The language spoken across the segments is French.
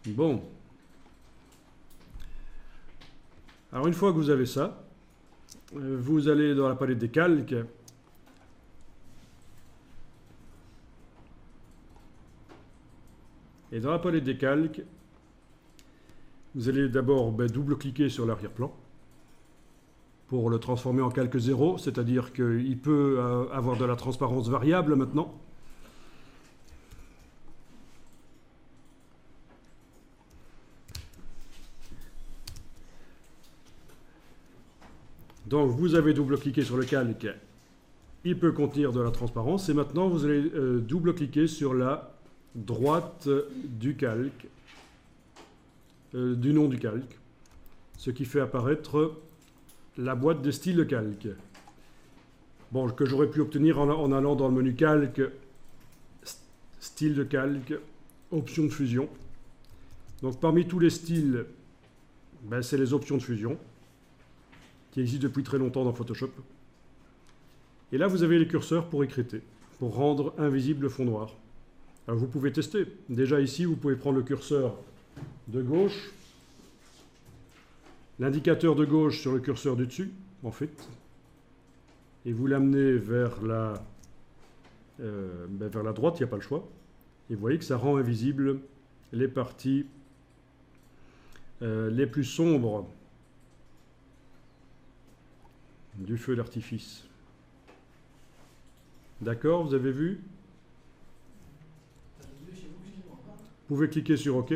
Bon. Alors une fois que vous avez ça, vous allez dans la palette des calques. Et dans la palette des calques, vous allez d'abord double-cliquer sur l'arrière-plan pour le transformer en calque 0, c'est-à-dire qu'il peut avoir de la transparence variable maintenant. Donc vous avez double-cliqué sur le calque, il peut contenir de la transparence, et maintenant vous allez double-cliquer sur la droite du calque, du nom du calque, ce qui fait apparaître la boîte des styles de calque. Bon, que j'aurais pu obtenir en allant dans le menu calque, style de calque, options de fusion. Donc parmi tous les styles, c'est les options de fusion, qui existent depuis très longtemps dans Photoshop. Et là, vous avez les curseurs pour écrêter, pour rendre invisible le fond noir. Alors vous pouvez tester. Déjà ici, vous pouvez prendre le curseur de gauche, l'indicateur de gauche sur le curseur du dessus, en fait, et vous l'amenez vers la droite, il n'y a pas le choix. Et vous voyez que ça rend invisible les parties les plus sombres du feu d'artifice. D'accord, vous avez vu? Vous pouvez cliquer sur OK.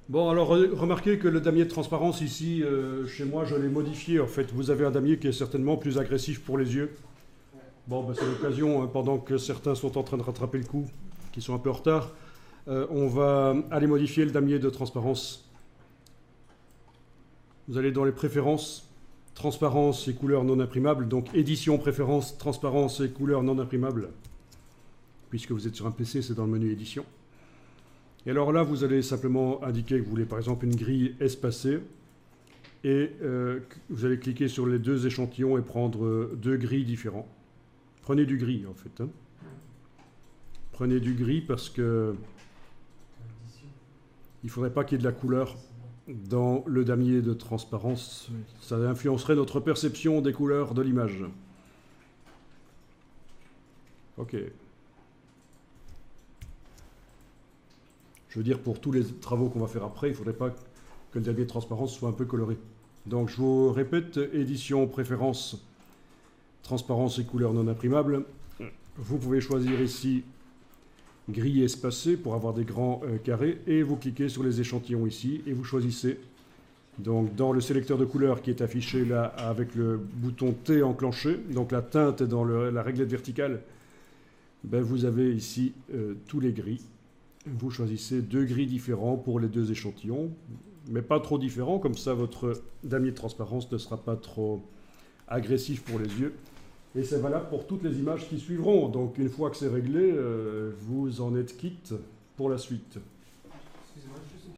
Bon, alors remarquez que le damier de transparence ici, chez moi, je l'ai modifié. En fait, vous avez un damier qui est certainement plus agressif pour les yeux. Bon, c'est l'occasion, hein, pendant que certains sont en train de rattraper le coup, qui sont un peu en retard, on va aller modifier le damier de transparence. Vous allez dans les préférences, transparence et couleurs non imprimables, donc édition, préférences, transparence et couleurs non imprimables. Puisque vous êtes sur un PC, c'est dans le menu édition. Et alors là, vous allez simplement indiquer que vous voulez par exemple une grille espacée. Et vous allez cliquer sur les deux échantillons et prendre deux gris différents. Prenez du gris en fait. Hein. Prenez du gris parce que il ne faudrait pas qu'il y ait de la couleur dans le damier de transparence. Ça influencerait notre perception des couleurs de l'image. Ok. Je veux dire, pour tous les travaux qu'on va faire après, il ne faudrait pas que le damier de transparence soit un peu coloré. Donc je vous répète, édition, préférence, transparence et couleurs non imprimables. Vous pouvez choisir ici gris espacé pour avoir des grands carrés et vous cliquez sur les échantillons ici et vous choisissez. Donc dans le sélecteur de couleurs qui est affiché là avec le bouton T enclenché, donc la teinte est dans la réglette verticale, vous avez ici tous les gris. Vous choisissez deux gris différents pour les deux échantillons, mais pas trop différents, comme ça votre damier de transparence ne sera pas trop agressif pour les yeux. Et c'est valable pour toutes les images qui suivront. Donc une fois que c'est réglé, vous en êtes quitte pour la suite. Excusez-moi,